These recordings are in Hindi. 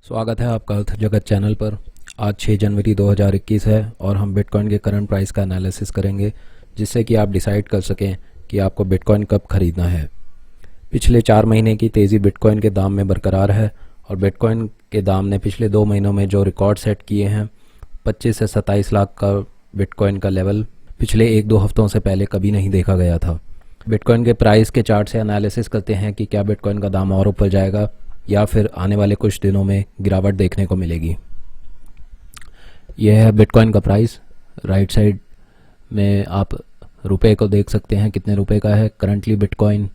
स्वागत है आपका अर्थ जगत चैनल पर। आज 6 जनवरी 2021 है और हम बिटकॉइन के करंट प्राइस का एनालिसिस करेंगे, जिससे कि आप डिसाइड कर सकें कि आपको बिटकॉइन कब खरीदना है। पिछले 4 महीने की तेज़ी बिटकॉइन के दाम में बरकरार है और बिटकॉइन के दाम ने पिछले 2 महीनों में जो रिकॉर्ड सेट किए हैं, 25 से 27 लाख का बिटकॉइन का लेवल पिछले 1-2 हफ्तों से पहले कभी नहीं देखा गया था। बिटकॉइन के प्राइस के चार्ट से एनालिसिस करते हैं कि क्या बिटकॉइन का दाम और ऊपर जाएगा या फिर आने वाले कुछ दिनों में गिरावट देखने को मिलेगी। यह है बिटकॉइन का प्राइस। राइट साइड में आप रुपए को देख सकते हैं, कितने रुपए का है। करंटली बिटकॉइन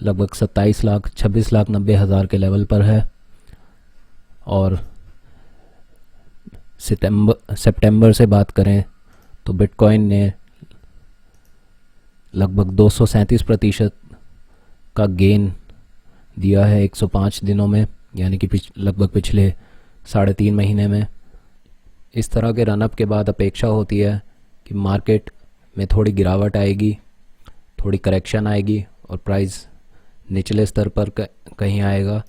लगभग 26,90,000 के लेवल पर है और सितंबर से बात करें तो बिटकॉइन ने लगभग 237% का गेन दिया है 105 दिनों में, यानी कि लगभग पिछले 3.5 महीने में। इस तरह के रनअप के बाद अपेक्षा होती है कि मार्केट में थोड़ी गिरावट आएगी, थोड़ी करेक्शन आएगी और प्राइस निचले स्तर पर कहीं आएगा,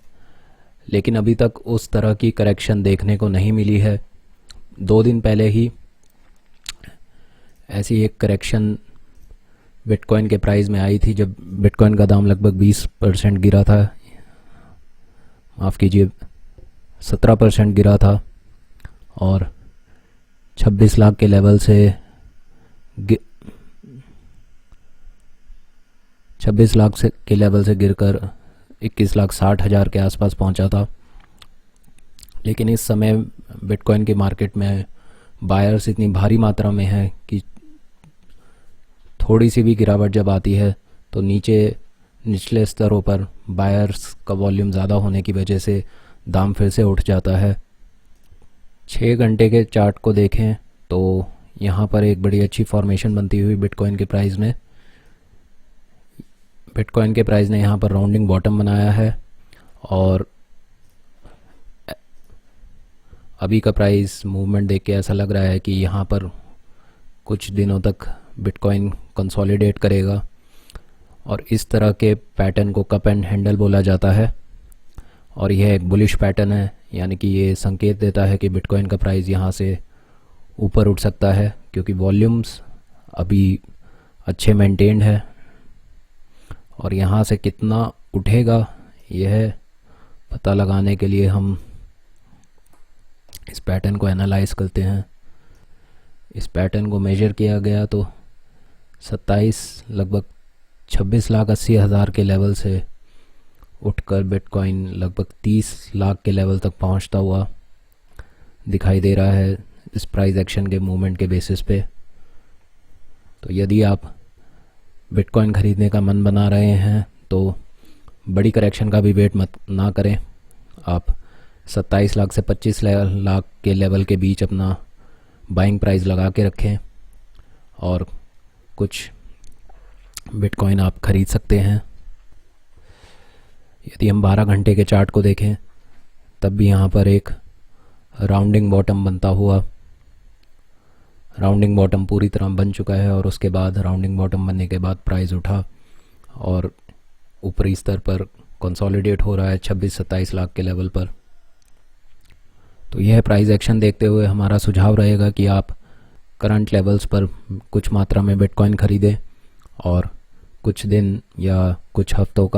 लेकिन अभी तक उस तरह की करेक्शन देखने को नहीं मिली है। 2 दिन पहले ही ऐसी एक करेक्शन बिटकॉइन के प्राइस में आई थी, जब बिटकॉइन का दाम लगभग 20% गिरा था, माफ़ कीजिए 17% गिरा था और 26 लाख के लेवल से 26 लाख के लेवल से गिरकर 21,60,000 के आसपास पहुंचा था। लेकिन इस समय बिटकॉइन की मार्केट में बायर्स इतनी भारी मात्रा में है कि थोड़ी सी भी गिरावट जब आती है तो निचले स्तरों पर बायर्स का वॉल्यूम ज़्यादा होने की वजह से दाम फिर से उठ जाता है। 6 घंटे के चार्ट को देखें तो यहाँ पर एक बड़ी अच्छी फॉर्मेशन बनती हुई बिटकॉइन के प्राइस में। बिटकॉइन के प्राइस ने यहाँ पर राउंडिंग बॉटम बनाया है और अभी का प्राइस मूवमेंट देख के ऐसा लग रहा है कि यहाँ पर कुछ दिनों तक बिटकॉइन कंसोलिडेट करेगा और इस तरह के पैटर्न को कप एंड हैंडल बोला जाता है और यह एक बुलिश पैटर्न है, यानी कि ये संकेत देता है कि बिटकॉइन का प्राइस यहाँ से ऊपर उठ सकता है, क्योंकि वॉल्यूम्स अभी अच्छे मेंटेन्ड है और यहाँ से कितना उठेगा यह पता लगाने के लिए हम इस पैटर्न को एनालाइज करते हैं। इस पैटर्न को मेजर किया गया तो लगभग 26,80,000 के लेवल से उठकर बिटकॉइन लगभग 30 लाख के लेवल तक पहुंचता हुआ दिखाई दे रहा है इस प्राइस एक्शन के मूवमेंट के बेसिस पे। तो यदि आप बिटकॉइन खरीदने का मन बना रहे हैं तो बड़ी करेक्शन का भी वेट मत ना करें। आप 27 लाख से 25 लाख के लेवल के बीच अपना बाइंग प्राइस लगा के रखें और कुछ बिटकॉइन आप खरीद सकते हैं। यदि हम 12 घंटे के चार्ट को देखें तब भी यहाँ पर एक राउंडिंग बॉटम बनता हुआ, राउंडिंग बॉटम पूरी तरह बन चुका है और उसके बाद राउंडिंग बॉटम बनने के बाद प्राइस उठा और ऊपरी स्तर पर कंसोलिडेट हो रहा है 26-27 लाख के लेवल पर। तो यह प्राइस एक्शन देखते हुए हमारा सुझाव रहेगा कि आप करंट लेवल्स पर कुछ मात्रा में बिटकॉइन खरीदें और कुछ दिन या कुछ हफ्तों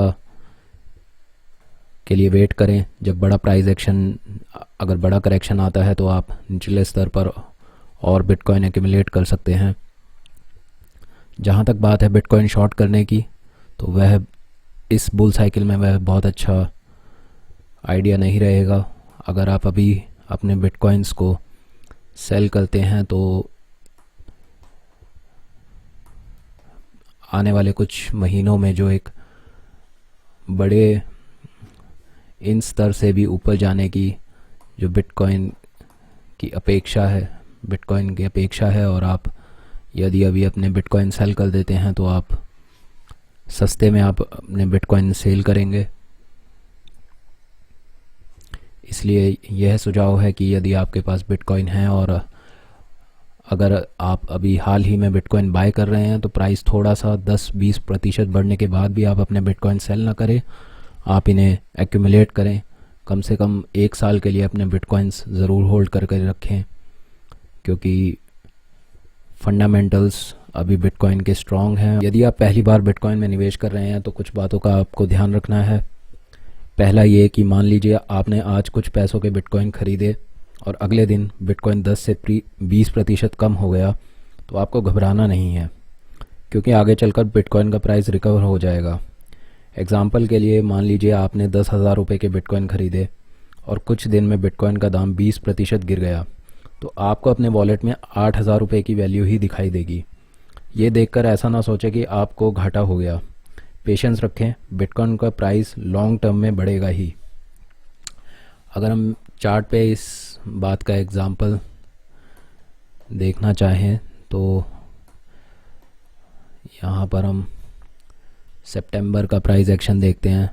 के लिए वेट करें। जब बड़ा प्राइस एक्शन, अगर बड़ा करेक्शन आता है तो आप निचले स्तर पर और बिटकॉइन एक्यूमुलेट कर सकते हैं। जहाँ तक बात है बिटकॉइन शॉर्ट करने की, तो वह इस बुल साइकिल में वह बहुत अच्छा आइडिया नहीं रहेगा। अगर आप अभी अपने बिटकॉइंस को सेल करते हैं तो आने वाले कुछ महीनों में जो एक बड़े इन स्तर से भी ऊपर जाने की जो बिटकॉइन की अपेक्षा है और आप यदि अभी अपने बिटकॉइन सेल कर देते हैं तो आप सस्ते में आप अपने बिटकॉइन सेल करेंगे। इसलिए यह सुझाव है कि यदि आपके पास बिटकॉइन है और अगर आप अभी हाल ही में बिटकॉइन बाय कर रहे हैं तो प्राइस थोड़ा सा 10-20% बढ़ने के बाद भी आप अपने बिटकॉइन सेल ना करें, आप इन्हें एक्यूमुलेट करें कम से कम 1 साल के लिए अपने बिटकॉइंस ज़रूर होल्ड करके रखें, क्योंकि फंडामेंटल्स अभी बिटकॉइन के स्ट्रॉन्ग हैं। यदि आप पहली बार बिटकॉइन में निवेश कर रहे हैं तो कुछ बातों का आपको ध्यान रखना है। पहला ये कि मान लीजिए आपने आज कुछ पैसों के बिटकॉइन खरीदे और अगले दिन बिटकॉइन 10 से 20% कम हो गया, तो आपको घबराना नहीं है, क्योंकि आगे चलकर बिटकॉइन का प्राइस रिकवर हो जाएगा। एग्जाम्पल के लिए मान लीजिए आपने 10,000 रुपये के बिटकॉइन खरीदे और कुछ दिन में बिटकॉइन का दाम 20% गिर गया, तो आपको अपने वॉलेट में 8,000 रुपये की वैल्यू ही दिखाई देगी। ये देखकर ऐसा ना सोचें कि आपको घाटा हो गया। पेशेंस रखें, बिटकॉइन का प्राइस लॉन्ग टर्म में बढ़ेगा ही। अगर हम चार्ट पे इस बात का एग्जांपल देखना चाहें तो यहाँ पर हम सितंबर का प्राइस एक्शन देखते हैं।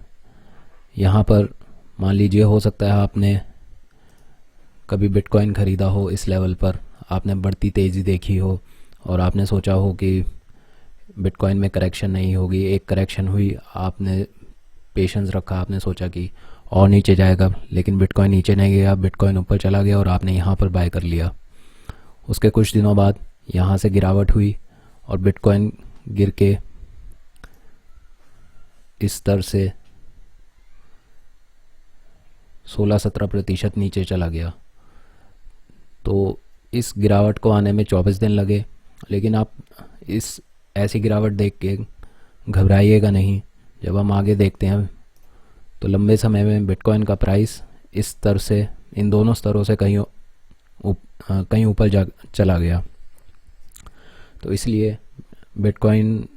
यहाँ पर मान लीजिए हो सकता है आपने कभी बिटकॉइन ख़रीदा हो, इस लेवल पर आपने बढ़ती तेज़ी देखी हो और आपने सोचा हो कि बिटकॉइन में करेक्शन नहीं होगी। एक करेक्शन हुई, आपने पेशेंस रखा, आपने सोचा कि और नीचे जाएगा, लेकिन बिटकॉइन नीचे नहीं गया, बिटकॉइन ऊपर चला गया और आपने यहाँ पर बाय कर लिया। उसके कुछ दिनों बाद यहाँ से गिरावट हुई और बिटकॉइन गिर के इस स्तर से 16-17% नीचे चला गया। तो इस गिरावट को आने में 24 दिन लगे, लेकिन आप इस ऐसी गिरावट देख के घबराइएगा नहीं। जब हम आगे देखते हैं तो लंबे समय में बिटकॉइन का प्राइस इस स्तर से, इन दोनों स्तरों से कहीं ऊपर चला गया। तो इसलिए बिटकॉइन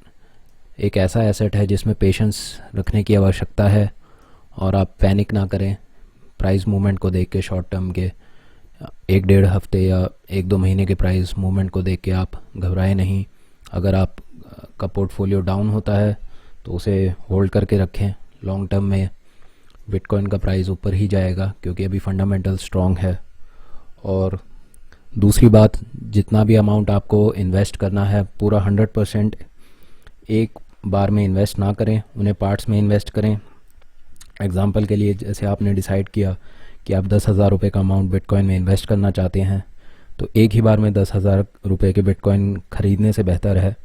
एक ऐसा एसेट है जिसमें पेशेंस रखने की आवश्यकता है और आप पैनिक ना करें प्राइस मूवमेंट को देख के। शॉर्ट टर्म के 1-1.5 हफ्ते या 1-2 महीने के प्राइस मूवमेंट को देख के आप घबराएं नहीं। अगर आप का पोर्टफोलियो डाउन होता है तो उसे होल्ड करके रखें। लॉन्ग टर्म में बिटकॉइन का प्राइस ऊपर ही जाएगा, क्योंकि अभी फंडामेंटल स्ट्रॉन्ग है। और दूसरी बात, जितना भी अमाउंट आपको इन्वेस्ट करना है, पूरा 100% एक बार में इन्वेस्ट ना करें, उन्हें पार्ट्स में इन्वेस्ट करें। एग्जांपल के लिए, जैसे आपने डिसाइड किया कि आप 10,000 रुपये का अमाउंट बिटकॉइन में इन्वेस्ट करना चाहते हैं, तो एक ही बार में 10,000 रुपये के बिटकॉइन ख़रीदने से बेहतर है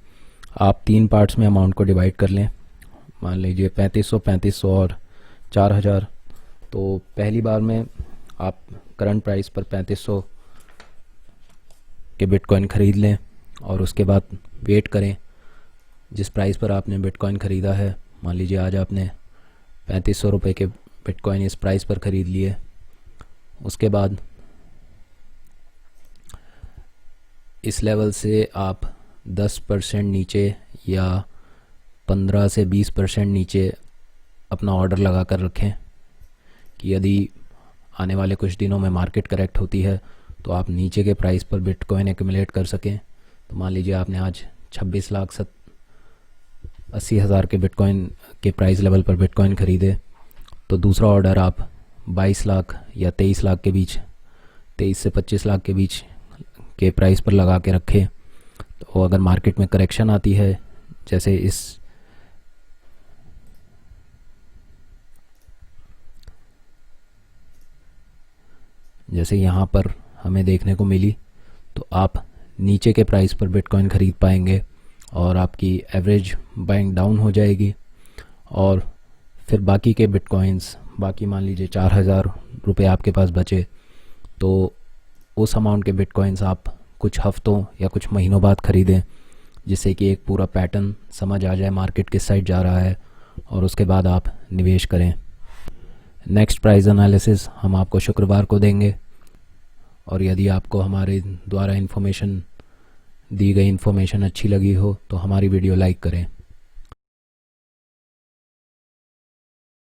आप 3 पार्ट्स में अमाउंट को डिवाइड कर लें। मान लीजिए 3500 और 4,000। तो पहली बार में आप करंट प्राइस पर 3500 के बिटकॉइन ख़रीद लें और उसके बाद वेट करें जिस प्राइस पर आपने बिटकॉइन ख़रीदा है। मान लीजिए आज आपने 3500 रुपये के बिटकॉइन इस प्राइस पर ख़रीद लिए। उसके बाद इस लेवल से आप 10% नीचे या 15 से 20% नीचे अपना ऑर्डर लगा कर रखें कि यदि आने वाले कुछ दिनों में मार्केट करेक्ट होती है तो आप नीचे के प्राइस पर बिटकॉइन एक्यूमुलेट कर सकें। तो मान लीजिए आपने आज 26,80,000 के बिटकॉइन के प्राइस लेवल पर बिटकॉइन ख़रीदे, तो दूसरा ऑर्डर आप 22 लाख या 23 लाख के बीच, 23 से 25 लाख के बीच के प्राइस पर लगा के रखें। तो अगर मार्केट में करेक्शन आती है, जैसे यहाँ पर हमें देखने को मिली, तो आप नीचे के प्राइस पर बिटकॉइन ख़रीद पाएंगे और आपकी एवरेज बाइंग डाउन हो जाएगी। और फिर बाकी के बिटकॉइंस, बाकी मान लीजिए 4,000 रुपये आपके पास बचे, तो उस अमाउंट के बिटकॉइंस आप कुछ हफ्तों या कुछ महीनों बाद ख़रीदें, जिससे कि एक पूरा पैटर्न समझ आ जाए मार्केट किस साइड जा रहा है, और उसके बाद आप निवेश करें। नेक्स्ट प्राइस एनालिसिस हम आपको शुक्रवार को देंगे। और यदि आपको हमारे द्वारा दी गई इन्फॉर्मेशन अच्छी लगी हो तो हमारी वीडियो लाइक करें।